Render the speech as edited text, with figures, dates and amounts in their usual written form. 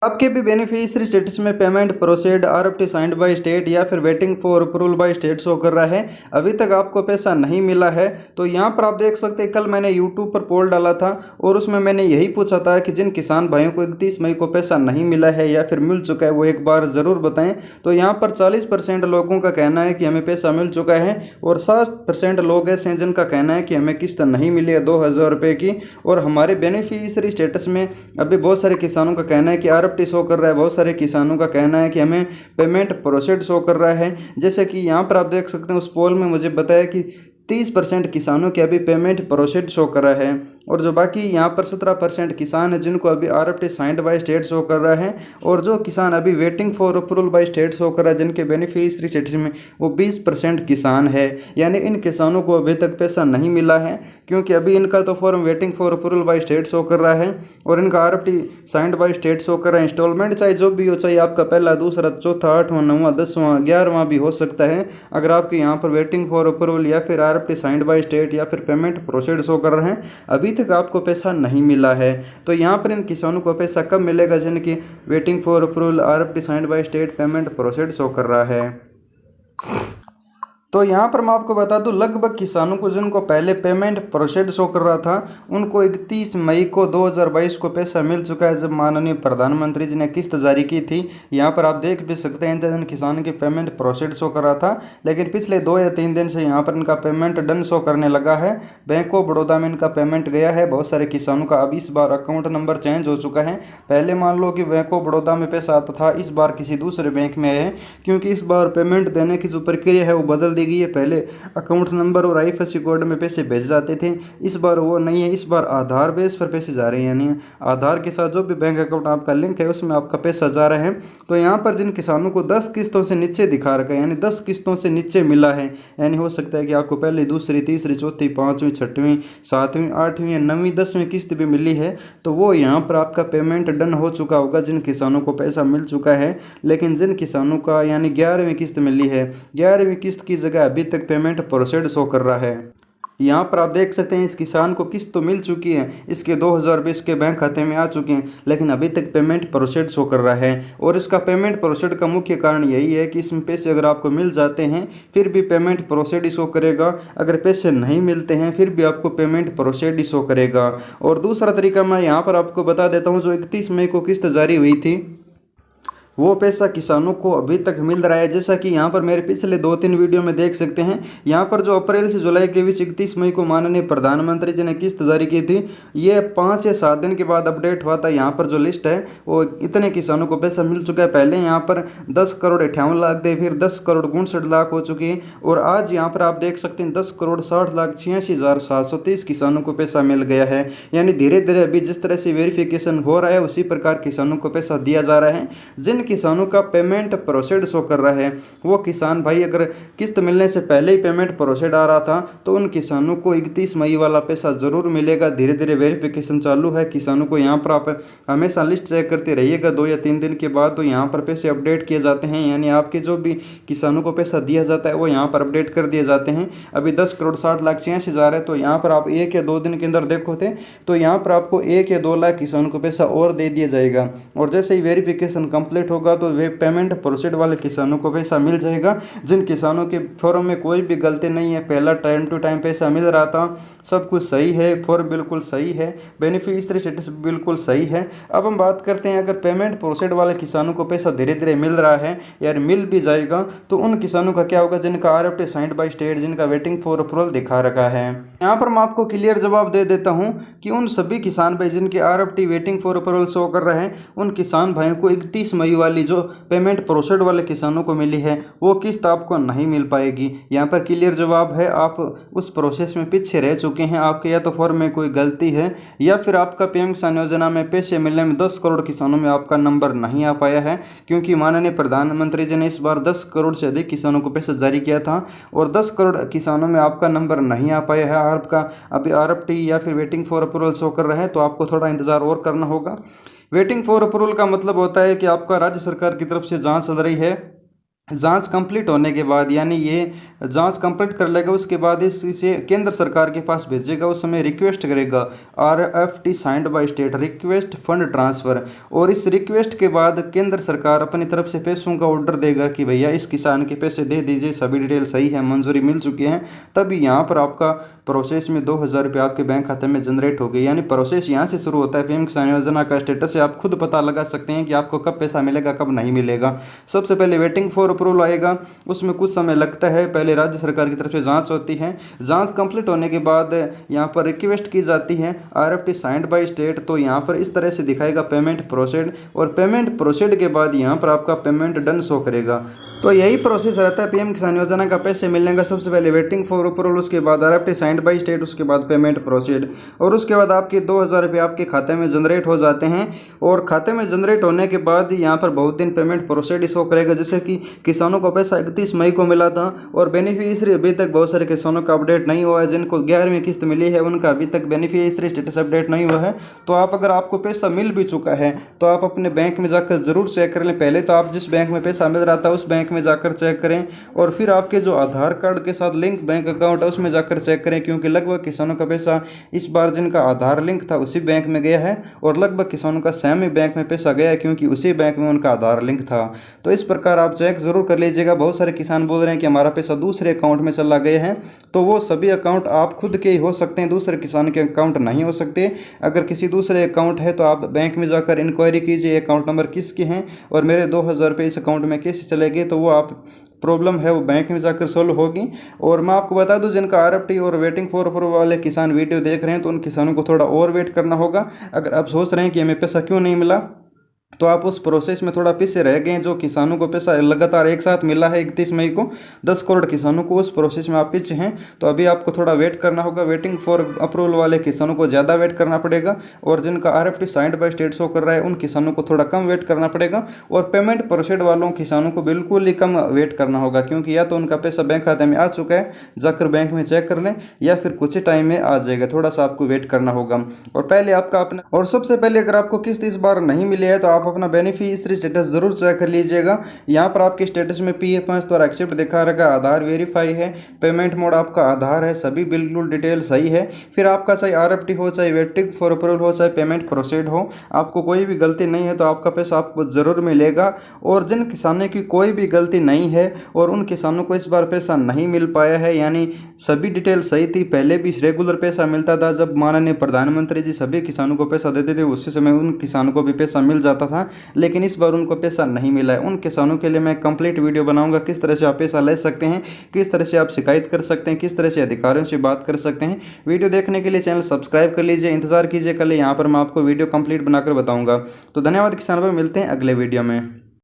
आपके भी beneficiary status में payment proceed RFT signed by state या फिर waiting for approval by state show कर रहा है, अभी तक आपको पैसा नहीं मिला है। तो यहाँ पर आप देख सकते हैं, कल मैंने यूट्यूब पर पोल डाला था और उसमें मैंने यही पूछा था कि जिन किसान भाइयों को 31 मई को पैसा नहीं मिला है या फिर मिल चुका है वो एक बार ज़रूर बताएं। तो यहाँ पर 40% लोगों का कहना है कि हमें पैसा मिल चुका है और 60% लोग ऐसे हैं जिनका कहना है कि हमें किस्त नहीं मिली है 2000 रुपये की। और हमारे बेनिफिशियरी स्टेटस में अभी बहुत सारे किसानों का कहना है कि आरएफटी शो कर रहा है, बहुत सारे किसानों का कहना है कि हमें पेमेंट प्रोसीड शो कर रहा है। जैसे कि यहाँ पर आप देख सकते हैं, उस पोल में मुझे बताया कि 30% किसानों के अभी पेमेंट प्रोसीड शो कर रहा है और जो बाकी यहाँ पर 17% किसान हैं जिनको अभी RFT signed by state show कर रहा है और जो किसान अभी waiting for approval by state show कर रहा है जिनके बेनिफिशियरी स्टेटस में वो 20% किसान है। यानी इन किसानों को अभी तक पैसा नहीं मिला है क्योंकि अभी इनका तो form waiting for approval by state show कर रहा है और इनका RFT signed by state show कर रहा है। इंस्टॉलमेंट चाहे जो भी हो, चाहे आपका पहला, दूसरा, चौथा, 8वां, 9वां, 10वां, 11वां भी हो सकता है, अगर आपके यहाँ पर वेटिंग फॉर अप्रूवल या फिर आरएफटी साइंड बाय स्टेट या फिर पेमेंट प्रोसीड शो कर रहे हैं, अभी तक आपको पैसा नहीं मिला है। तो यहाँ पर इन किसानों को पैसा कब मिलेगा जिनकी waiting for approval RFT signed by state payment proceed show कर रहा है। तो यहाँ पर मैं आपको बता दूं, लगभग किसानों को जिनको पहले पेमेंट प्रोसीड शो कर रहा था उनको 31 मई को 2022 को पैसा मिल चुका है, जब माननीय प्रधानमंत्री जी ने किस्त जारी की थी। यहाँ पर आप देख भी सकते हैं, इन दिन किसान की पेमेंट प्रोसीड शो कर रहा था, लेकिन पिछले 2 या 3 दिन से यहाँ पर इनका पेमेंट डन शो करने लगा है। बैंक ऑफ बड़ौदा में इनका पेमेंट गया है बहुत सारे किसानों का। अब इस बार अकाउंट नंबर चेंज हो चुका है। पहले मान लो कि बैंक ऑफ बड़ौदा में पैसा आता था, इस बार किसी दूसरे बैंक में है क्योंकि इस बार पेमेंट देने की जो प्रक्रिया है वो बदल दी गई है। पहले अकाउंट नंबर और आईएफएससी कोड में पैसे भेजे जाते थे, इस बार वो नहीं है। इस बार आधार बेस पर पैसे जा रहे हैं, यानी आधार के साथ जो भी बैंक अकाउंट आपका लिंक है उसमें आपका पैसा जा रहा है। तो यहाँ पर जिन किसानों को 10 किस्तों से नीचे दिखा रखा है, यानी 10 किस्तों से नीचे मिला है, यानी हो सकता है कि आपको पहली, दूसरी, तीसरी, चौथी, 5वीं, 6वीं, 7वीं, 8वीं या 9वीं, 10वीं किस्त भी मिली है, तो वो यहाँ पर आपका पेमेंट डन हो चुका होगा जिन किसानों को पैसा मिल चुका है। लेकिन जिन किसानों का यानी 11वीं किस्त मिली है, 11वीं किस्त की जगह अभी तक पेमेंट प्रोसीड शो कर रहा है। यहाँ पर आप देख सकते हैं, इस किसान को किस्त तो मिल चुकी है, इसके 2020 के बैंक खाते में आ चुके हैं, लेकिन अभी तक पेमेंट प्रोसीड शो कर रहा है। और इसका पेमेंट प्रोसीड का मुख्य कारण यही है कि इसमें पैसे अगर आपको मिल जाते हैं फिर भी पेमेंट प्रोसीड ही शो करेगा, अगर पैसे नहीं मिलते हैं फिर भी आपको पेमेंट प्रोसीड ही शो करेगा। और दूसरा तरीका मैं यहाँ पर आपको बता देता हूँ, जो 31 मई को किस्त जारी हुई थी वो पैसा किसानों को अभी तक मिल रहा है। जैसा कि यहाँ पर मेरे पिछले 2-3 वीडियो में देख सकते हैं, यहाँ पर जो अप्रैल से जुलाई के बीच 31 मई को माननीय प्रधानमंत्री जी ने किस्त जारी की थी, ये 5 या 7 दिन के बाद अपडेट हुआ था। यहाँ पर जो लिस्ट है वो इतने किसानों को पैसा मिल चुका है। पहले यहाँ पर 10 करोड़ 58 लाख थे, फिर 10 करोड़ 69 लाख हो चुकी है और आज यहाँ पर आप देख सकते हैं 10 करोड़ 60 लाख 86,730 किसानों को पैसा मिल गया है। यानी धीरे धीरे अभी जिस तरह से वेरिफिकेशन हो रहा है उसी प्रकार किसानों को पैसा दिया जा रहा है। जिन किसानों का पेमेंट प्रोसीड शो कर रहा है वो किसान भाई, अगर किस्त मिलने से पहले ही पेमेंट प्रोसीड आ रहा था तो उन किसानों को 31 मई वाला पैसा ज़रूर मिलेगा। धीरे धीरे वेरिफिकेशन चालू है किसानों को। यहाँ पर आप हमेशा लिस्ट चेक करते रहिएगा, 2 या 3 दिन के बाद तो यहाँ पर पैसे अपडेट किए जाते हैं, यानी आपके जो भी किसानों को पैसा दिया जाता है वो यहाँ पर अपडेट कर दिए जाते हैं। अभी 10 करोड़ 60 लाख 86 हज़ार है, तो यहाँ पर आप 1 या 2 दिन के अंदर देखो थे तो यहाँ पर आपको 1 या 2 लाख किसानों को पैसा और दे दिया जाएगा। और जैसे ही वेरिफिकेशन कंप्लीट होगा तो वे पेमेंट प्रोसीड वाले किसानों को पैसा मिल जाएगा। जिन किसानों के फॉर्म में कोई भी गलती नहीं है, पहला टाइम टू टाइम पैसा मिल रहा था, सब कुछ सही है, फॉर्म बिल्कुल सही है, बेनिफिशियरी स्टेटस बिल्कुल सही है। अब हम बात करते हैं, अगर पेमेंट प्रोसीड वाले किसानों को पैसा धीरे धीरे मिल रहा है यार मिल भी जाएगा, तो उन किसानों का क्या होगा जिनका आरएफटी साइंड बाय स्टेट, जिनका वेटिंग फॉर अप्रूवल दिखा रखा है। यहाँ पर मैं आपको क्लियर जवाब दे देता हूँ कि उन सभी किसान भाई जिनके RFT waiting for approval show कर रहे हैं उन किसान भाइयों को 31 मई वाली जो पेमेंट प्रोसीड वाले किसानों को मिली है वो किस्त आपको नहीं मिल पाएगी। यहाँ पर क्लियर जवाब है, आप उस प्रोसेस में पीछे रह चुके हैं, आपके या तो फॉर्म में कोई गलती है या फिर आपका पीएम किसान योजना में पैसे मिलने में 10 करोड़ किसानों में आपका नंबर नहीं आ पाया है, क्योंकि माननीय प्रधानमंत्री जी ने इस बार 10 करोड़ से अधिक किसानों को पैसा जारी किया था और 10 करोड़ किसानों में आपका नंबर नहीं आ पाया है। आपका अभी आरएफटी या फिर वेटिंग फॉर अप्रूवल शो कर रहे हैं, तो आपको थोड़ा इंतजार और करना होगा। वेटिंग फॉर अप्रूवल का मतलब होता है कि आपका राज्य सरकार की तरफ से जांच चल रही है जांच कंप्लीट होने के बाद, यानी ये जांच कंप्लीट कर लेगा, उसके बाद इसे केंद्र सरकार के पास भेजेगा। उस समय रिक्वेस्ट करेगा, RFT signed by state, request fund transfer. और इस रिक्वेस्ट के बाद केंद्र सरकार अपनी तरफ से पैसों का ऑर्डर देगा कि भैया इस किसान के पैसे दे दीजिए, सभी डिटेल सही है, मंजूरी मिल चुकी है। तभी यहाँ पर आपका प्रोसेस में 2000 रुपये आपके बैंक खाते में जनरेट हो गई। यानी प्रोसेस यहाँ से शुरू होता है। PM किसान योजना का स्टेटस से आप खुद पता लगा सकते हैं कि आपको कब पैसा मिलेगा, कब नहीं मिलेगा। सबसे पहले वेटिंग फॉर अप्रूवल आएगा, उसमें कुछ समय लगता है। पहले राज्य सरकार की तरफ से जांच होती है, जांच कंप्लीट होने के बाद यहाँ पर रिक्वेस्ट की जाती है RFT साइंड बाय स्टेट। तो यहाँ पर इस तरह से दिखाएगा पेमेंट प्रोसीड, और पेमेंट प्रोसीड के बाद यहाँ पर आपका पेमेंट डन शो करेगा। तो यही प्रोसेस रहता है PM किसान योजना का पैसे मिलने का। सबसे पहले वेटिंग फॉर अप्रूवल, उसके बाद RFT साइंड बाय स्टेट, उसके बाद पेमेंट प्रोसीड, और उसके बाद आपके 2000 रुपये आपके खाते में जनरेट हो जाते हैं। और खाते में जनरेट होने के बाद यहाँ पर बहुत दिन पेमेंट प्रोसीड शो करेगा। जैसे कि किसानों को पैसा 31 मई को मिला था, और बेनिफिशियरी अभी तक बहुत सारे किसानों का अपडेट नहीं हुआ है। जिनको 11वीं किस्त मिली है उनका अभी तक बेनिफिशियरी स्टेटस अपडेट नहीं हुआ है। तो अगर आपको पैसा मिल भी चुका है तो आप अपने बैंक में जाकर जरूर चेक कर लें। पहले तो आप जिस बैंक में पैसा मिल रहा था उस बैंक में जाकर चेक करें, और फिर आपके जो आधार कार्ड के साथ लिंक बैंक अकाउंट है उसमें जाकर चेक करें, क्योंकि लगभग किसानों का पैसा इस बार जिनका आधार लिंक था उसी बैंक में गया है, और लगभग किसानों का सेम ही बैंक में पैसा गया है, क्योंकि उसी बैंक में उनका आधार लिंक था। तो इस प्रकार आप चेक जरूर कर लीजिएगा। बहुत सारे किसान बोल रहे हैं कि हमारा पैसा दूसरे अकाउंट में चला गया है, तो वो सभी अकाउंट आप खुद के ही हो सकते हैं, दूसरे किसान के अकाउंट नहीं हो सकते। अगर किसी दूसरे अकाउंट है तो आप बैंक में जाकर इंक्वायरी कीजिए अकाउंट नंबर किसके हैं और मेरे 2000 रुपये इस अकाउंट में कैसे चले गए, तो वो आप प्रॉब्लम है वो बैंक में जाकर सोल्व होगी। और मैं आपको बता दूं, जिनका RFT और वेटिंग फॉर अप्रूवल वाले किसान वीडियो देख रहे हैं तो उन किसानों को थोड़ा और वेट करना होगा। अगर आप सोच रहे हैं कि हमें पैसा क्यों नहीं मिला, तो आप उस प्रोसेस में थोड़ा पीछे रह गए। जो किसानों को पैसा लगातार एक साथ मिला है 31 मई को 10 करोड़ किसानों को, उस प्रोसेस में आप पीछे हैं, तो अभी आपको थोड़ा वेट करना होगा। वेटिंग फॉर अप्रूवल वाले किसानों को ज़्यादा वेट करना पड़ेगा, और जिनका RFT signed by state show कर रहा है उन किसानों को थोड़ा कम वेट करना पड़ेगा। और पेमेंट प्रोसीड वालों किसानों को बिल्कुल ही कम वेट करना होगा, क्योंकि या तो उनका पैसा बैंक खाते में आ चुका है, जाकर बैंक में चेक कर लें, या फिर कुछ ही टाइम में आ जाएगा। थोड़ा सा आपको वेट करना होगा। और पहले आपका अपना, और सबसे पहले अगर आपको किस्त इस बार नहीं मिली है तो आप अपना बेनिफिशियरी स्टेटस जरूर चेक कर लीजिएगा। यहाँ पर आपके स्टेटस में PF द्वारा एक्सेप्ट दिखा रखा, आधार वेरीफाई है, पेमेंट मोड आपका आधार है, सभी बिल्कुल डिटेल सही है। फिर आपका चाहे RFT हो, चाहे वेटिंग फॉर अप्रूवल हो, चाहे पेमेंट प्रोसीड हो, आपको कोई भी गलती नहीं है तो आपका पैसा आपको ज़रूर मिलेगा। और जिन किसानों की कोई भी गलती नहीं है और उन किसानों को इस बार पैसा नहीं मिल पाया है, यानी सभी डिटेल सही थी, पहले भी रेगुलर पैसा मिलता था, जब माननीय प्रधानमंत्री जी सभी किसानों को पैसा देते थे उसी समय उन किसानों को भी पैसा मिल जाता था, लेकिन इस बार उनको पैसा नहीं मिला है। उन किसानों के लिए मैं कंप्लीट वीडियो बनाऊंगा, किस तरह से आप पैसा ले सकते हैं, किस तरह से आप शिकायत कर सकते हैं, किस तरह से अधिकारियों से बात कर सकते हैं। वीडियो देखने के लिए चैनल सब्सक्राइब कर लीजिए, इंतजार कीजिए, कल यहाँ पर मैं आपको वीडियो कंप्लीट बनाकर बताऊंगा। तो धन्यवाद किसान भाई, मिलते हैं अगले वीडियो में।